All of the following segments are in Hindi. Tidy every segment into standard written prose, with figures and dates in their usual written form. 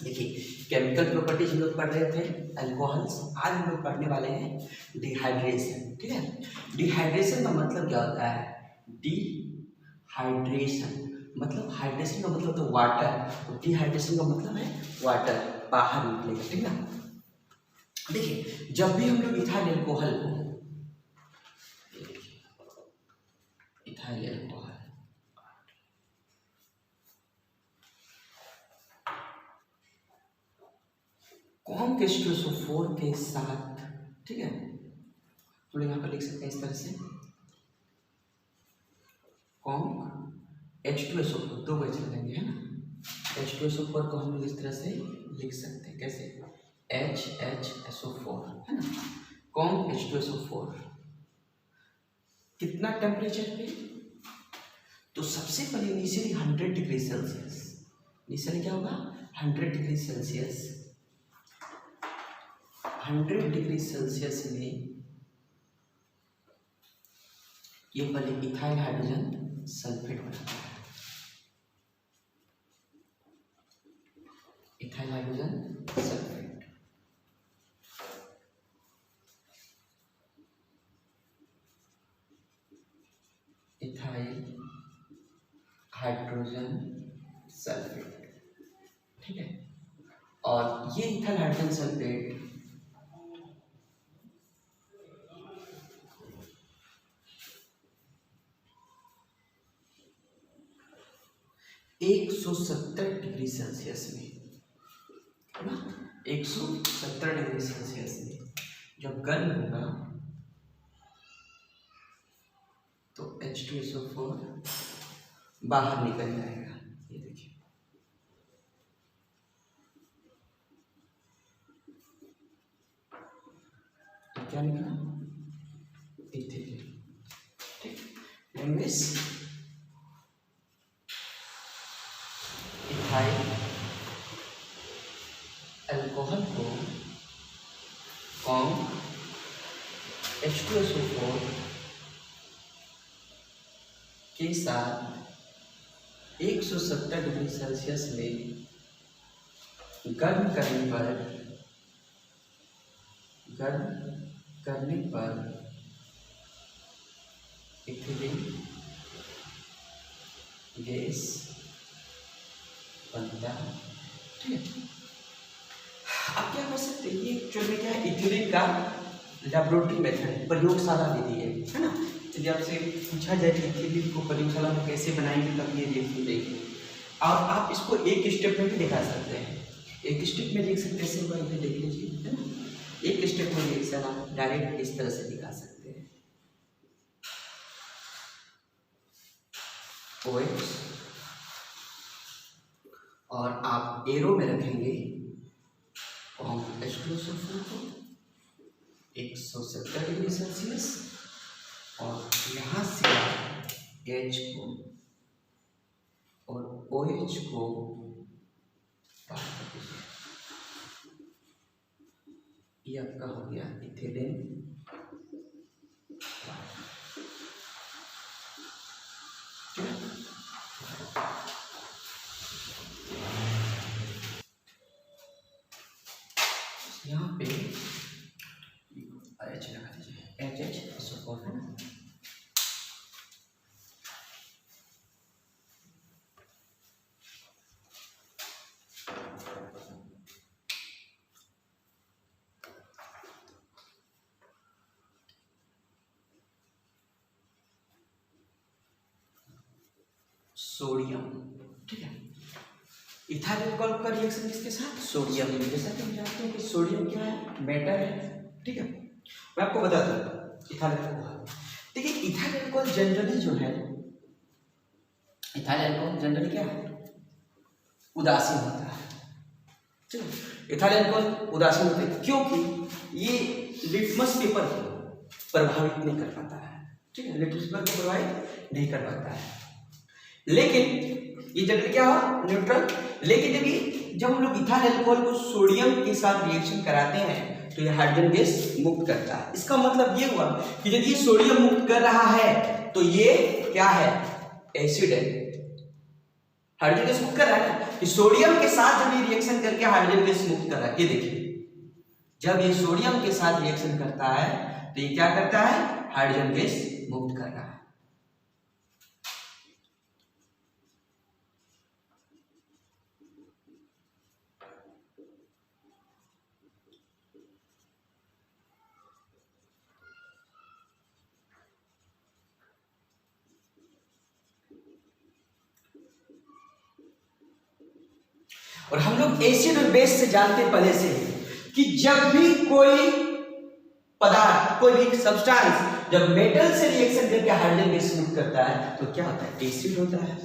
देखिए केमिकल प्रॉपर्टीज हम लोग पढ़ रहे थे अल्कोहल्स, आज हम लोग पढ़ने वाले हैं डिहाइड्रेशन। ठीक है, डिहाइड्रेशन का मतलब क्या होता है? डिहाइड्रेशन मतलब हाइड्रेशन का मतलब तो वाटर, और डिहाइड्रेशन का मतलब है वाटर बाहर निकलेगा। ठीक है, देखिए जब भी हम लोग इथाइल अल्कोहल को, इथाइल अल्कोहल कॉम के H2SO4 के साथ, ठीक है, तो यहाँ पर लिख सकते हैं इस तरह से कॉम H2SO4, दो H लगाएंगे है ना, H2SO4 को हम लोग इस तरह से लिख सकते हैं, कैसे? HHSO4 है ना, कॉम H2SO4 कितना टेम्परेचर पे? तो सबसे पहले इनिशियली 100 डिग्री सेल्सियस, इनिशियली क्या होगा? 100 डिग्री सेल्सियस, 100 डिग्री सेल्सियस में ये पहले इथाइल हाइड्रोजन सल्फेट बनाता है, ethyl hydrogen sulphate, ethyl hydrogen sulphate. ठीक है, और ये इथाइल हाइड्रोजन सल्फेट एक 170 डिग्री सेल्सियस में, है ना, 170 डिग्री सेल्सियस में जब गर्म होगा तो H2SO4 बाहर निकल जाएगा। ये देखिए तो क्या निकला? इथेनॉल। ठीक, लैंग्वेज इथाइल अल्कोहल को कॉम H2SO4 के साथ 170 डिग्री सेल्सियस में गर्म करने पर इथिलीन गैस बनता है। ठीक है, आप क्या कर सकते हैं, ये एक्चुअली क्या है, इथिलीन का लैबोरेटरी मेथड, प्रयोगशाला विधि है ना। यदि आपसे पूछा जाए कि इथिलीन को प्रयोगशाला में कैसे बनाएंगे, तब ये देखिए, और आप इसको एक स्टेप में भी दिखा सकते हैं, एक स्टेप में लिख सकते हैं, सिंपल में देख लीजिए, है ना, एक स्टेप में रिएक्शन आप डायरेक्ट इस तरह से दिखा सकते हैं। OH और आप एरो में रखेंगे कॉम H2SO4 को 170 डिग्री सेल्सियस, और यहाँ से आप H को और OH को बाहर कर दीजिए, ये आपका हो गया इथिलीन। यहाँ पे H लगा दीजिए, HHSO4 है ना। सोडियम, ठीक है, इथाइल अल्कोहल का रिएक्शन किसके साथ? सोडियम। जैसा कि हम जानते हैं कि सोडियम क्या है? मेटल है। ठीक है, मैं आपको बताता हूँ इथाइल अल्कोहल। देखिए इथाइल अल्कोहल जनरली जो है, इथाइल अल्कोहल जनरली क्या है? उदासीन होता है। ठीक है, इथाइल अल्कोहल उदासीन होता है क्योंकि ये लिटमस पेपर को प्रभावित नहीं कर पाता है। ठीक है, लिटमस पेपर को प्रभावित नहीं कर पाता है, लेकिन ये जनरली क्या हो? न्यूट्रल। लेकिन जब हम लोग इथाइल अल्कोहल को सोडियम के साथ रिएक्शन कराते हैं तो ये हाइड्रोजन गैस मुक्त करता है। इसका मतलब ये हुआ कि यदि ये सोडियम मुक्त कर रहा है तो ये क्या है? एसिड है। हाइड्रोजन गैस मुक्त कर रहा है ना, कि सोडियम के साथ जब ये रिएक्शन करके हाइड्रोजन गैस मुक्त कर रहा है, ये देखिए जब ये सोडियम के साथ रिएक्शन करता है तो ये क्या करता है, हाइड्रोजन गैस मुक्त कर रहा है। और हम लोग एसिड और बेस से जानते हैं पहले से कि जब भी कोई पदार्थ, कोई भी सब्सटेंस जब मेटल से रिएक्शन करके हाइड्रोजन गैस मुक्त करता है तो क्या होता है, एसिड होता है।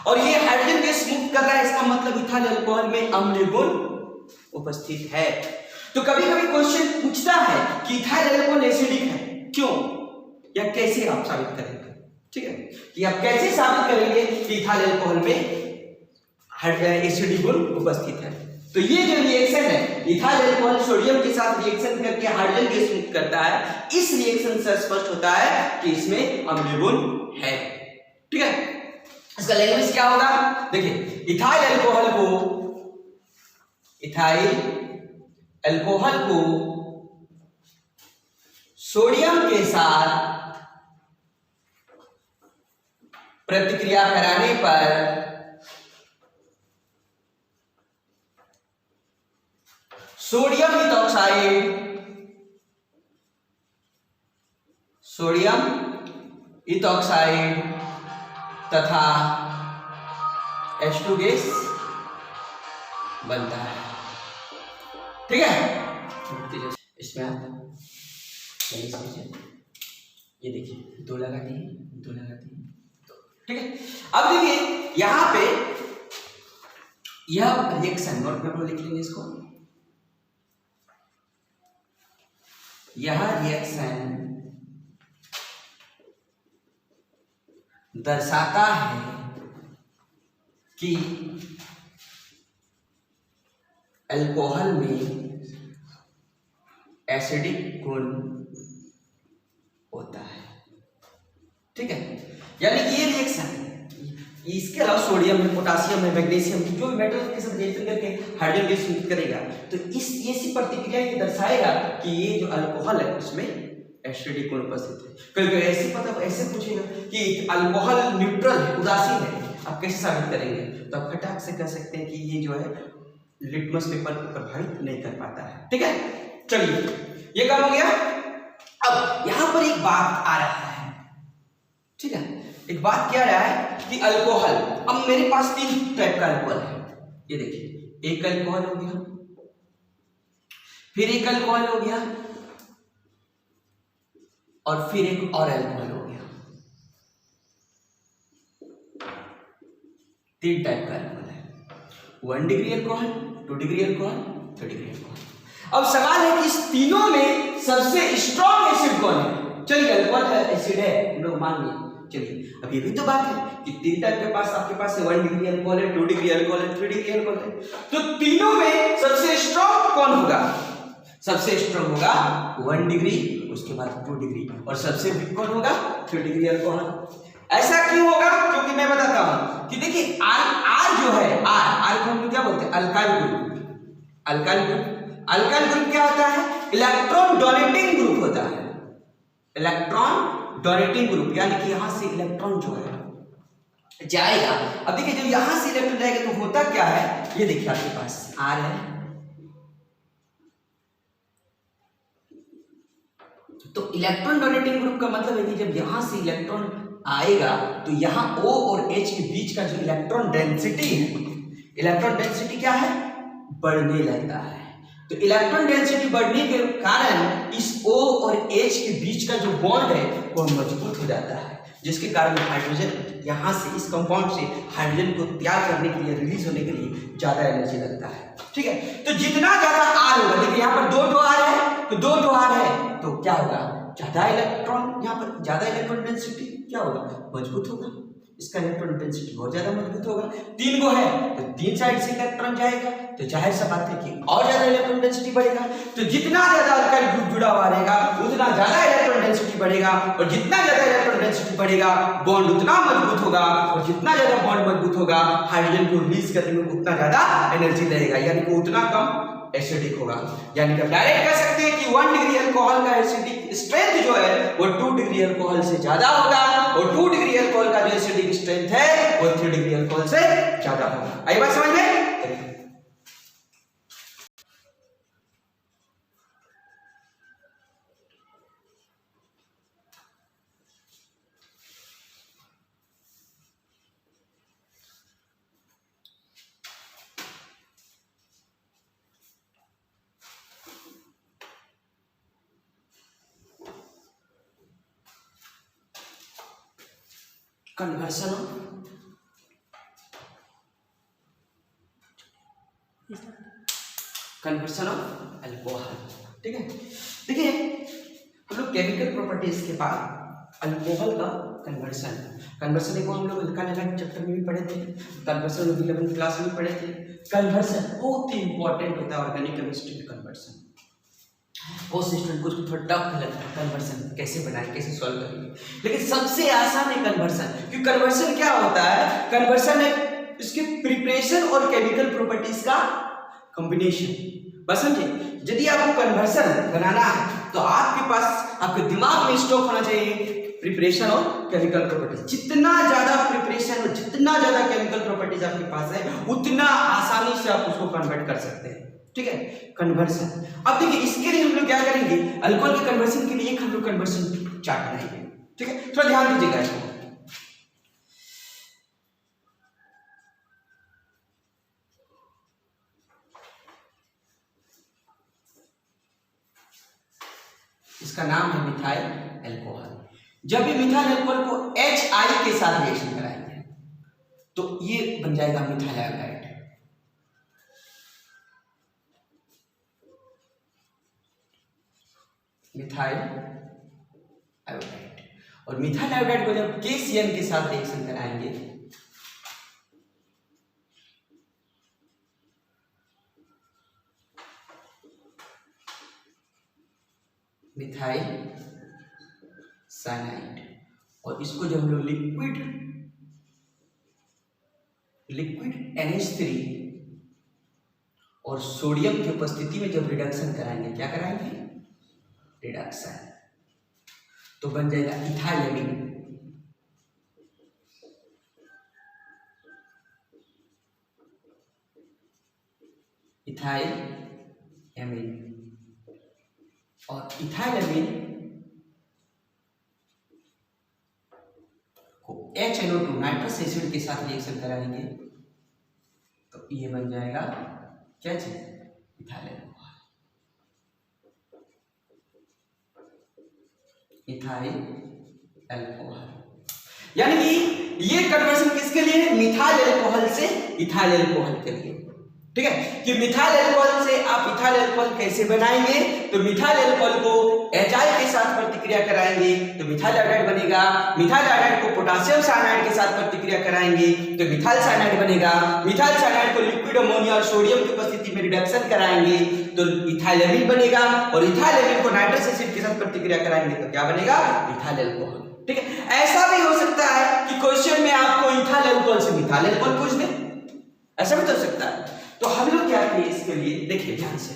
और ये हाइड्रोजन गैस मुक्त कर रहा है, इसका मतलब इथाइल अल्कोहल में अम्लीय गुण उपस्थित है। तो कभी कभी क्वेश्चन पूछता है कि इथाइल अल्कोहल एसिडिक है, क्यों या कैसे आप साबित करेंगे, ठीक है, कि आप कैसे साबित करेंगे कि इथाइल अल्कोहल में एसिडिक गुण उपस्थित है। तो ये जो रिएक्शन है, इथाइल अल्कोहल सोडियम के साथ रिएक्शन करके हाइड्रोजन गैस मुक्त करता है, इस रिएक्शन से स्पष्ट होता है कि इसमें अम्लीय गुण है, ठीक है। इसका लैंग्वेज क्या होगा, देखिए इथाइल अल्कोहल को सोडियम के साथ प्रतिक्रिया कराने पर सोडियम इथॉक्साइड तथा H2 गैस बनता है, ठीक है। इसमें आप ये देखिए दो लगाते हैं, ठीक है। अब देखिए यहां पे यह रिएक्शन, नोट पेपर लिख लेंगे इसको, यह रिएक्शन दर्शाता है कि अल्कोहल में एसिडिक गुण होता है, ठीक है। यानी कि ये रिएक्शन इसके अलावा सोडियम है, पोटासियम है, मैग्नीशियम, जो भी मेटल के साथ रिएक्शन करके हाइड्रोजन गैस मुक्त करेगा तो ऐसी प्रतिक्रिया ये दर्शाएगा कि ये जो अल्कोहल है उसमें एसिडिक गुण उपस्थित है। कभी ऐसे पूछेगा कि अल्कोहल न्यूट्रल है, उदासीन है, आप कैसे साबित करेंगे, तो आप खटाक से कह सकते हैं कि ये जो है लिटमस पेपर को प्रभावित नहीं कर पाता है, ठीक है। चलिए ये काम हो गया। अब यहां पर एक बात आ रहा है, ठीक है, एक बात क्या रहा है कि अल्कोहल, अब मेरे पास 3 टाइप का अल्कोहल है, ये देखिए एक अल्कोहल हो गया, फिर एक अल्कोहल हो गया और फिर एक और अल्कोहल हो गया। 3 टाइप का अल्कोहल है, 1 degree alcohol, 2 degree alcohol, 3 degree alcohol. अब सवाल है कि इस तीनों में सबसे स्ट्रॉन्ग एसिड कौन है। चलिए अल्कोहल है, एसिड है, हम लोग मान लिए। चलिए अब ये भी तो बात है कि 3 टाइप के पास आपके पास 1 डिग्री अल्कोहल है, 2 डिग्री अल्कोहल है, 3 डिग्री अल्कोहल है, तो तीनों में सबसे स्ट्रॉन्ग कौन होगा, सबसे स्ट्रॉन्ग होगा 1 डिग्री, उसके बाद 2 डिग्री, और सबसे वीक कौन होगा 3 डिग्री अल्कोहल। ऐसा क्यों होगा, क्योंकि मैं बताता हूं कि देखिए आर जो है, आर को हम क्या बोलते हैं, अल्काइल ग्रुप। अल्काइल ग्रुप क्या होता है, इलेक्ट्रॉन डोनेटिंग ग्रुप होता है, इलेक्ट्रॉन डोनेटिंग ग्रुप, यानी कि यहां से इलेक्ट्रॉन जो है जाएगा। अब देखिए जब यहां से इलेक्ट्रॉन जाएगा तो होता क्या है, ये देखिए आपके पास आर है, तो इलेक्ट्रॉन डोनेटिंग ग्रुप का मतलब है कि जब यहां से इलेक्ट्रॉन आएगा तो यहां O और H के बीच का जो इलेक्ट्रॉन डेंसिटी है, इलेक्ट्रॉन डेंसिटी क्या है, बढ़ने लगता है। तो इलेक्ट्रॉन डेंसिटी बढ़ने के कारण इस O और H के बीच का जो बॉन्ड है वो मजबूत हो जाता है, जिसके कारण हाइड्रोजन यहाँ से इस कंपाउंड से हाइड्रोजन को तैयार करने के लिए, रिलीज होने के लिए ज्यादा एनर्जी लगता है, ठीक है। तो जितना ज्यादा आर होगा, देखिए यहाँ पर 2 आर है, तो 2 आर है तो क्या होगा, ज्यादा इलेक्ट्रॉन, यहाँ पर ज्यादा इलेक्ट्रॉन डेंसिटी क्या होगा, मजबूत होगा। इसका इलेक्ट्रॉन डेंसिटी बहुत ज्यादा मजबूत होगा। 3 गो है तो 3 साइड से इलेक्ट्रॉन जाएगा, तो जाहिर सा बात है कि और ज्यादा इलेक्ट्रॉन डेंसिटी बढ़ेगा। तो जितना ज्यादा अल्काइल ग्रुप जुड़ा हुआ रहेगा उतना ज्यादा इलेक्ट्रॉन डेंसिटी बढ़ेगा, और जितना ज्यादा इलेक्ट्रॉन डेंसिटी बढ़ेगा बॉन्ड उतना मजबूत होगा, और जितना ज्यादा बॉन्ड मजबूत होगा हाइड्रोजन को रिलीज करने में उतना ज्यादा एनर्जी लगेगा, यानी कि उतना कम एसिडिक होगा। यानी कि डायरेक्ट कह सकते हैं कि 1 डिग्री अल्कोहल का एसिडिक स्ट्रेंथ जो है वो 2 डिग्री अल्कोहल से ज्यादा होगा, और 2 डिग्री अल्कोहल का जो एसिडिक स्ट्रेंथ है वो 3 डिग्री अल्कोहल से ज्यादा होगा। आई बात समझ में? Conversion of alcohol. ठीक है, देखिए हम लोग केमिकल प्रॉपर्टीज के बाद अल्कोहल का कन्वर्सन को हम लोग हल्का लगा चैप्टर में भी पढ़े थे, कन्वर्सन 11th क्लास में पढ़े थे। कन्वर्सन बहुत ही इंपॉर्टेंट होता है ऑर्गेनिक केमिस्ट्री में। कन्वर्सन वो स्टूडेंट को थोड़ा टफ लगता है, कन्वर्सन कैसे बनाए, कैसे सॉल्व करेंगे, लेकिन सबसे आसान है कन्वर्सन। क्योंकि कन्वर्सन क्या होता है, कन्वर्सन है इसके प्रिपरेशन और केमिकल प्रॉपर्टीज का कॉम्बिनेशन। बस समझे, यदि आपको कन्वर्सन बनाना है तो आपके पास आपके दिमाग में स्टॉक होना चाहिए प्रिपरेशन और केमिकल प्रॉपर्टीज। जितना ज्यादा प्रिपरेशन और जितना ज्यादा केमिकल प्रॉपर्टीज आपके पास है उतना आसानी से आप उसको कन्वर्ट कर सकते हैं। ठीक है, कन्वर्सन। अब देखिए इसके लिए हम लोग क्या करेंगे, अल्कोहल के कन्वर्सन के लिए एक हम लोग कन्वर्सन चार्ट बनाएंगे। ठीक है, थोड़ा ध्यान दीजिएगा इसको। इसका नाम है मिथाइल अल्कोहल। जब भी मिथाइल अल्कोहल को HI के साथ रिएक्शन कराएंगे तो ये बन जाएगा मिथाइल आयोडाइड। मिथाइल आयोडाइड, और मिथाइल आयोडाइड को जब KCN के साथ रिएक्शन कराएंगे मिथाइल साइनाइड, और इसको जब हम लोग लिक्विड NH3 और सोडियम की उपस्थिति में जब रिडक्शन कराएंगे, क्या कराएंगे, रिडक्शन, तो बन जाएगा इथाइलेमिन। इथाइलेमिन, और इथाइलेमिन को HNO2 नाइट्रस एसिड के साथ रिएक्शन कराएंगे तो ये बन जाएगा क्या चीज, इथाइल अल्कोहल। इथाइल अल्कोहल, यानी कि ये कन्वर्सन किसके लिए है, मिथाइल अल्कोहल से इथाइल अल्कोहल के लिए। ठीक है, कि मिथाइल अल्कोहल से आप इथाइल अल्कोहल कैसे बनाएंगे, तो मिथाइल अल्कोहल को HI के साथ प्रतिक्रिया कराएंगे तो मिथाइल आयोडाइड बनेगा। मिथाइल आयोडाइड को पोटेशियम साइनाइड के साथ प्रतिक्रिया कराएंगे तो मिथाइल साइनाइड बनेगा। मिथाइल साइनाइड को लिक्विड अमोनिया और सोडियम की उपस्थिति में रिडक्शन कराएंगे तो इथाइलेमिन बनेगा, और इथाइलेमिन को नाइट्रस एसिड के साथ प्रतिक्रिया कराएंगे तो क्या बनेगा, इथाइल अल्कोहल। ठीक है, ऐसा भी हो सकता है कि क्वेश्चन में आपको इथाइल अल्कोहल से मिथाइल अल्कोहल पूछ दे, ऐसा भी तो हो सकता है। तो हम लोग क्या किए इसके लिए, देखिए ध्यान से,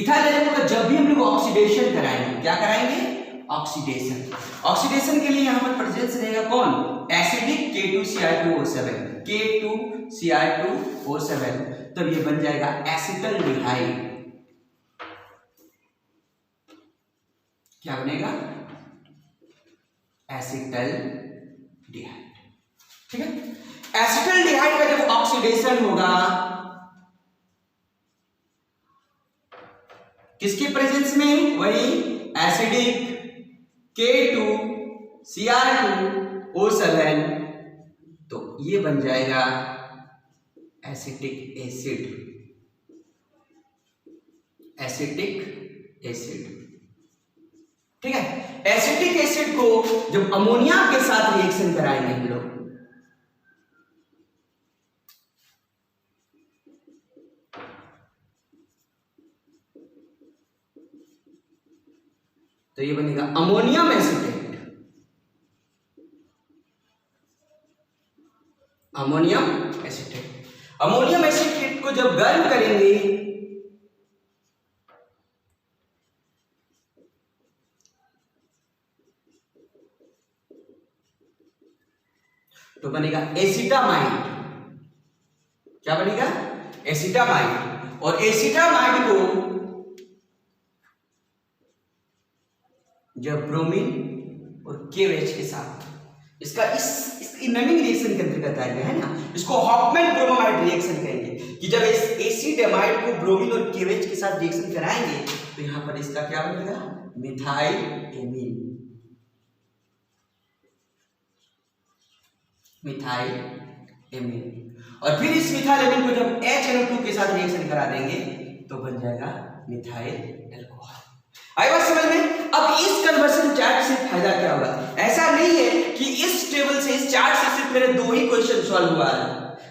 इथाइल अल्कोहल का जब भी हम लोग ऑक्सीडेशन कराएंगे, क्या कराएंगे, ऑक्सीडेशन के लिए यहां पर प्रेजेंस रहेगा कौन, एसिडिक K2Cl2O7, K2Cl2O7, तब ये बन जाएगा एसिटल्डिहाइड। क्या बनेगा, एसिटल्डिहाइड। ठीक है, एसिटल्डिहाइड का जब ऑक्सीडेशन होगा किसके प्रेजेंस में, वही एसिडिक K2Cl2O7, तो ये बन जाएगा एसिटिक एसिड। एसिटिक एसिड, ठीक है। एसिटिक एसिड को जब अमोनिया के साथ रिएक्शन कराएंगे हम लोग, तो ये बनेगा ammonium acetate. Ammonium acetate, ammonium acetate को जब गर्म करेंगे तो बनेगा एसिटामाइड। क्या बनेगा? एसिटामाइड। और एसिटामाइड को जब ब्रोमीन और KOH के साथ, इसका इसकी नमिंग रिएक्शन के अंतर्गत आएगा, है ना, इसको हॉफमैन ब्रोमाइड रिएक्शन कहेंगे कि जब इस एसिटामाइड को ब्रोमीन और KOH के साथ रिएक्शन कराएंगे तो यहां पर इसका क्या बनेगा? Methyl amine. Methyl amine. और फिर इस मिथाइल एमीन को जब HNO2 के साथ रिएक्शन करा देंगे तो बन जाएगा मिथाइल अल्कोहल। आई बात समझ में? अब इस कन्वर्शन चार्ट से फायदा क्या होगा? ऐसा नहीं है कि इस टेबल से, इस चार्ट से सिर्फ मेरे 2 ही क्वेश्चन सॉल्व हुआ है,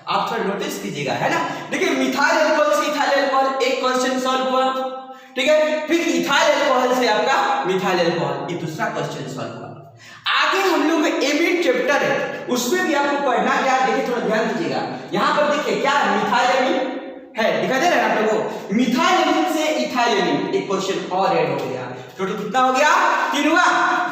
आप थोड़ा नोटिस कीजिएगा, है ना। देखिए मिथाइल अल्कोहल से इथाइल अल्कोहल एक क्वेश्चन सॉल्व हुआ, ठीक है। फिर इथाइल अल्कोहल से आपका मिथाइल अल्कोहल, ये दूसरा क्वेश्चन सॉल्व हुआ। आगे हम लोग एमीन चैप्टर है, उसमें भी आपको पढ़ना क्या, देखिए थोड़ा ध्यान दीजिएगा। यहां पर देखिए क्या मिथाइल एमीन है, दिखाई दे रहा है आप लोगों को। मिथाइल एमीन से इथाइल एमीन एक क्वेश्चन और ऐड हो गया, टोटल कितना हो गया? 3 हुआ।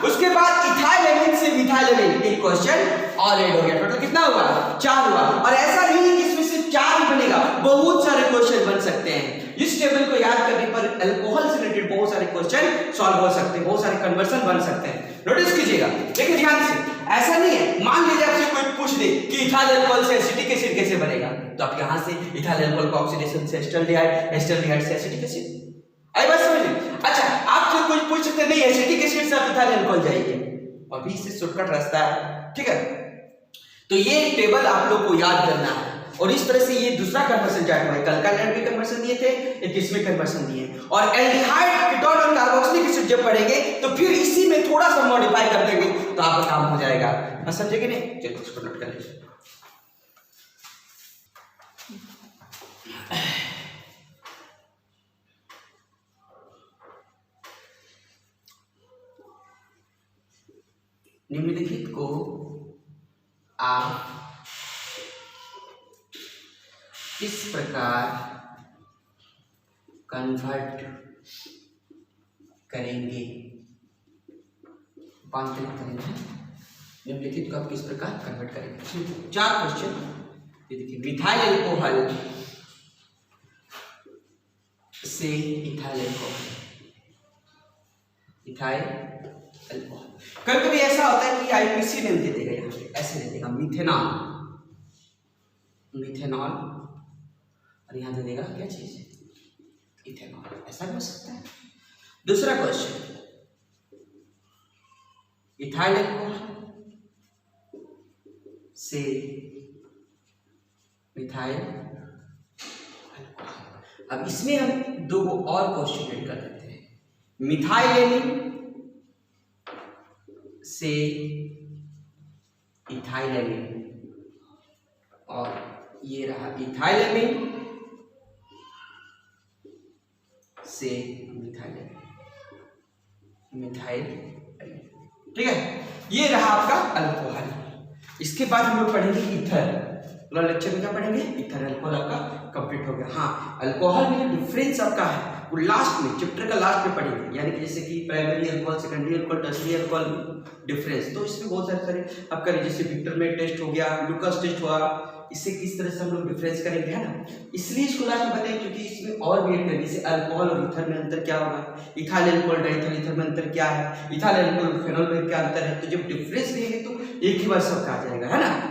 उसके बाद इथाइल एमीन से मिथाइल एमीन एक क्वेश्चन और ऐड हो गया, टोटल कितना हुआ? 4 हुआ। और ऐसा नहीं है कि इसमें सिर्फ 4 ही बनेगा, बहुत सारे क्वेश्चन बन सकते हैं। इस टेबल को याद करने पर अल्कोहल से रिलेटेड बहुत सारे क्वेश्चन सॉल्व हो सकते हैं, बहुत सारे कन्वर्शन बन सकते हैं। नोटिस कीजिएगा, देखिए ध्यान से। ऐसा नहीं है, मान लीजिए आपसे कोई पूछ दे कि इथाइल अल्कोहल से एसिटिक एसिड कैसे बनेगा, तो आप यहां से इथाइल अल्कोहल को ऑक्सीडेशन से एस्टल्डिहाइड, एस्टल्डिहाइड से एसिटिक एसिड। आई बात समझ में? अच्छा, आपसे कोई पूछ सकते नहीं एसिटिक एसिड से आप इथाइल अल्कोहल जाइए, अभी से शॉर्टकट रास्ता है, ठीक है। तो ये टेबल आप लोग को याद करना है। और इस तरह से ये दूसरा कन्वर्शन चार्ट हुआ है। कल का लैंड के कन्वर्शन दिए थे, एक इसमें कन्वर्शन दिए। और एल्डिहाइड, कीटोन और कार्बोक्सिलिक एसिड जब पढ़ेंगे तो फिर इसी में थोड़ा सा मॉडिफाई कर देंगे तो आपका काम हो जाएगा। आप समझे कि नहीं? चलो इसको नोट कर लीजिए। निम्नलिखित को आप इस प्रकार कन्वर्ट करेंगे, रूपांतरित करेंगे। निम्नलिखित को आप किस प्रकार कन्वर्ट करेंगे? 4 क्वेश्चन। ये देखिए, मिथाइल अल्कोहल से इथाइल अल्कोहल, इथाइल अल्कोहल। कभी कभी ऐसा होता है कि आईपीसी नेम दे देगा, यहाँ पे ऐसे दे देगा मिथेनॉल, मिथेनॉल, और यहां दे देगा क्या चीज है? इथेनॉल। ऐसा भी हो सकता है। दूसरा क्वेश्चन, इथाइल अल्कोहल से मिथाइल अल्कोहल। अब इसमें हम 2 और क्वेश्चन ऐड कर देते हैं। मिथाइल एमीन से इथाइल एमीन, और ये रहा इथाइल एमीन से मिथाइल एमीन, मिथाइल एमीन, ठीक है। ये रहा आपका अल्कोहल। इसके बाद हम लोग पढ़ेंगे ईथर। लेक्चर में क्या पढ़ेंगे? ईथर। अल्कोहल आपका कंप्लीट हो गया। हाँ, अल्कोहल में जो डिफरेंस आपका है वो लास्ट में, चैप्टर का लास्ट में पढ़ेंगे, यानी कि जैसे कि primary alcohol, secondary alcohol, tertiary alcohol difference. तो इसमें बहुत सारे आपका जैसे विक्टरमेट टेस्ट हो गया, लुकास टेस्ट हुआ, इससे किस तरह से हम लोग डिफरेंस करेंगे, है ना। इसलिए इसको लास्ट में बताएंगे क्योंकि इसमें और भी करेंगे, जैसे अल्कोहल और ईथर में अंतर क्या होगा, इथाइल अल्कोहल डाइथाइल ईथर में अंतर क्या है, इथाइल अल्कोहल फेनॉल में क्या अंतर है। तो जब डिफरेंस देंगे तो एक ही बार सबका आ जाएगा, है ना।